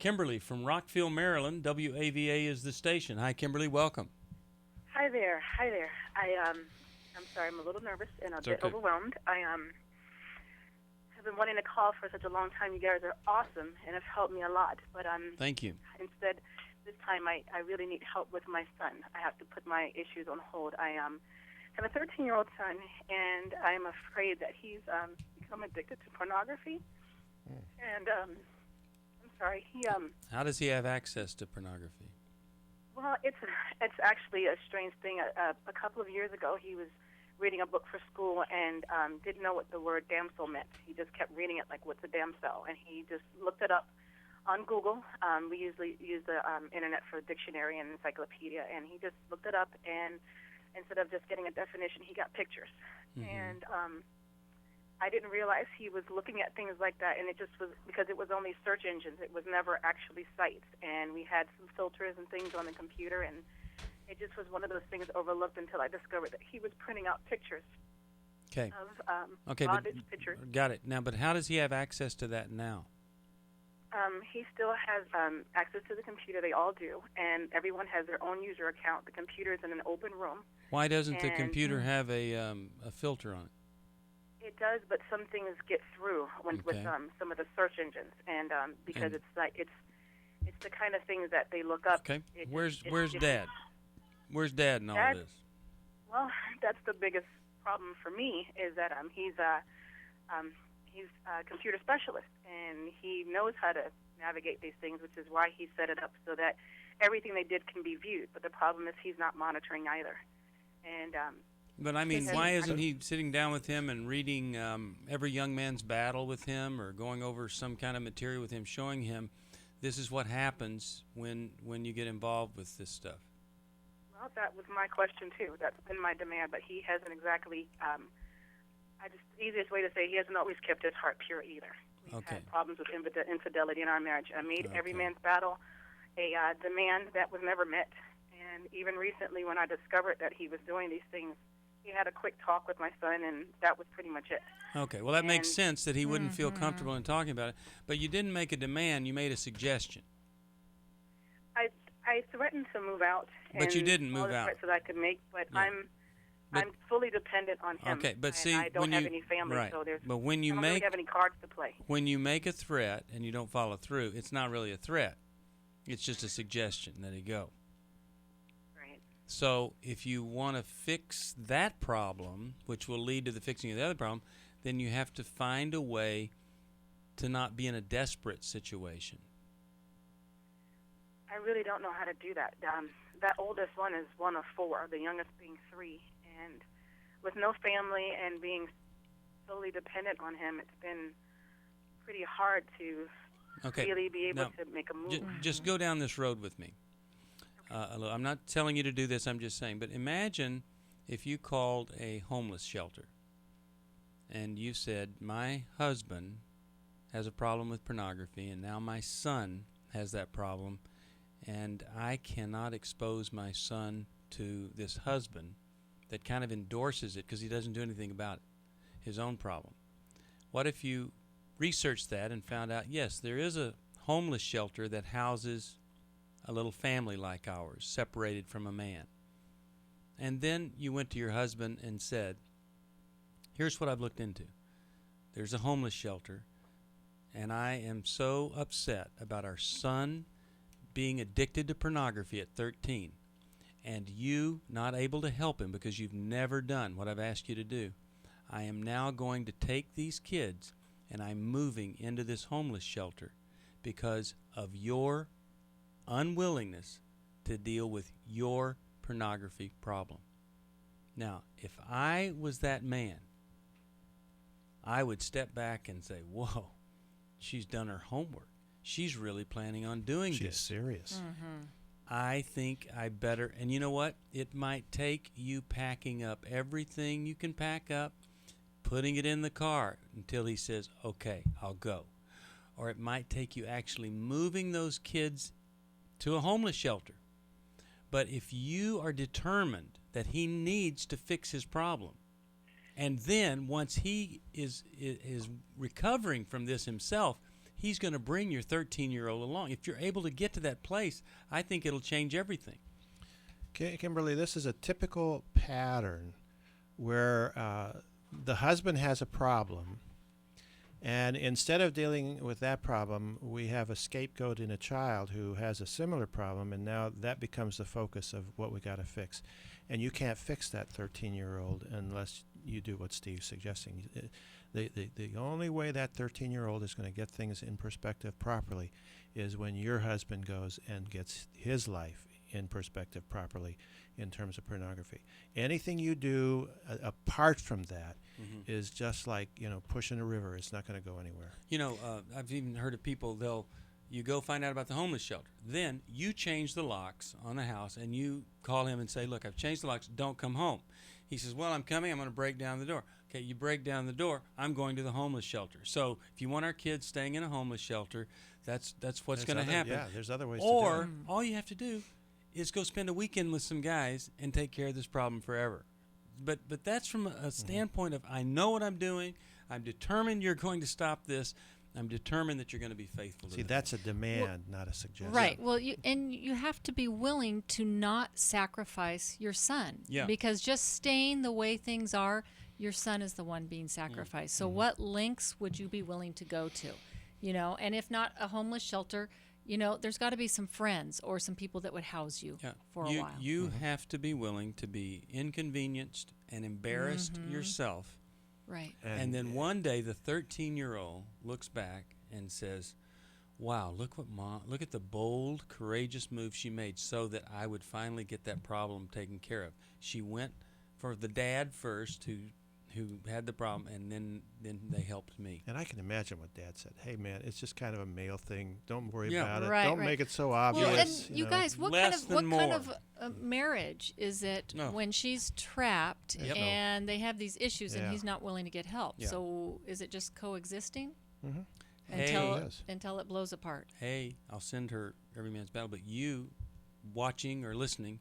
Kimberly from Rockville, Maryland. WAVA is the station. Hi, Kimberly. Welcome. Hi there. Hi there. I'm sorry. I'm a little nervous and a It's bit okay. overwhelmed. I have been wanting to call for such a long time. You guys are awesome and have helped me a lot. But Thank you. instead, this time I really need help with my son. I have to put my issues on hold. I have a 13-year-old son, and I'm afraid that he's become addicted to pornography. And I'm sorry. How does he have access to pornography? Well, it's actually a strange thing. A couple of years ago, he was reading a book for school and didn't know what the word damsel meant. He just kept reading it like, "What's a damsel?" And he just looked it up on Google. We usually use the internet for a dictionary and encyclopedia, and he just looked it up, and instead of just getting a definition, he got pictures. And I didn't realize he was looking at things like that, and it just was because it was only search engines. It was never actually sites, and we had some filters and things on the computer, and it just was one of those things overlooked until I discovered that he was printing out pictures Okay. of Okay, bondage pictures. got it. Now, but how does he have access to that now? He still has access to the computer. They all do, and everyone has their own user account. The computer is in an open room. Why doesn't the And- computer have a filter on it? It does, but some things get through with Okay. some of the search engines, and because And- it's like it's the kind of things that they look up. Okay. It- Where's it's Dad? Where's Dad in all Dad- this? Well, that's the biggest problem for me is that he's a computer specialist, and he knows how to navigate these things, which is why he set it up so that everything they did can be viewed. But the problem is he's not monitoring either, and But I mean, Because- why isn't he sitting down with him and reading Every Young Man's Battle with him, or going over some kind of material with him, showing him this is what happens when you get involved with this stuff? well, that was my question too. That's been my demand, but he hasn't exactly. The easiest way to say he hasn't always kept his heart pure either. We've Okay. had problems with infidelity in our marriage. I made Every Okay. Man's Battle a demand that was never met, and even recently when I discovered that he was doing these things, he had a quick talk with my son, and that was pretty much it. Okay, well, that makes And- sense that he wouldn't feel comfortable in talking about it. But you didn't make a demand, you made a suggestion. I threatened to move out. But you and didn't all move the out. threats that I could make, but Yeah. But- I'm fully dependent on him. Okay, but and see, I don't when have you any family, right, so there's but when you I don't make really have any cards to play. when you make a threat and you don't follow through, it's not really a threat. It's just a suggestion that he go. Right. So if you want to fix that problem, which will lead to the fixing of the other problem, then you have to find a way to not be in a desperate situation. I really don't know how to do that. That oldest one is one of four, the youngest being 3, and with no family and being solely dependent on him, it's been pretty hard to Okay. really be able Now, to make a move. Just go down this road with me. I'm not telling you to do this, I'm just saying. But imagine if you called a homeless shelter and you said, my husband has a problem with pornography, and now my son has that problem, and I cannot expose my son to this husband that kind of endorses it because he doesn't do anything about it, his own problem. What if you researched that and found out, yes, there is a homeless shelter that houses a little family like ours, separated from a man. And then you went to your husband and said, here's what I've looked into. There's a homeless shelter, and I am so upset about our son being addicted to pornography at 13, and you not able to help him because you've never done what I've asked you to do. I am now going to take these kids and I'm moving into this homeless shelter because of your unwillingness to deal with your pornography problem. Now, if I was that man, I would step back and say, whoa, she's done her homework. She's really planning on doing She's this. serious. I think I better, and you know what? It might take you packing up everything you can pack up, putting it in the car until he says, okay, I'll go. Or it might take you actually moving those kids to a homeless shelter. But if you are determined that he needs to fix his problem, and then once he is recovering from this himself, he's going to bring your 13-year-old along. If you're able to get to that place, I think it'll change everything. Kimberly, this is a typical pattern where the husband has a problem, and instead of dealing with that problem, we have a scapegoat in a child who has a similar problem, and now that becomes the focus of what we got to fix. And you can't fix that 13-year-old unless you do what Steve's suggesting. The only way that 13-year-old is going to get things in perspective properly is when your husband goes and gets his life in perspective properly in terms of pornography. Anything you do apart from that is just like, pushing a river. It's not going to go anywhere. I've even heard of people, you go find out about the homeless shelter. Then you change the locks on the house and you call him and say, look, I've changed the locks. Don't come home. He says, well, I'm coming. I'm going to break down the door. Okay, you break down the door. I'm going to the homeless shelter. So if you want our kids staying in a homeless shelter, that's what's going to happen. Yeah, there's other ways to do Or it. all you have to do is go spend a weekend with some guys and take care of this problem forever. But that's from a standpoint of, I know what I'm doing. I'm determined you're going to stop this. I'm determined that you're going to be faithful to See, me. that's a demand, not a suggestion. Right. Well, you have to be willing to not sacrifice your son. Yeah. Because just staying the way things are, your son is the one being sacrificed. So what lengths would you be willing to go to? And if not a homeless shelter, there's got to be some friends or some people that would house you for a while. You have to be willing to be inconvenienced and embarrassed yourself. Right. And then one day the 13-year-old looks back and says, wow, look at the bold, courageous move she made so that I would finally get that problem taken care of. She went for the dad first who had the problem, and then they helped me. And I can imagine what Dad said. Hey, man, it's just kind of a male thing. Don't worry Yeah. about it. Right, Don't right. make it so Well, obvious. and you guys, what Less kind than of marriage is it No. when she's trapped Yep. and they have these issues and Yeah. he's not willing to get help? Yeah. So is it just coexisting Hey. until it blows apart? Hey, I'll send her Every Man's Battle, but you watching or listening,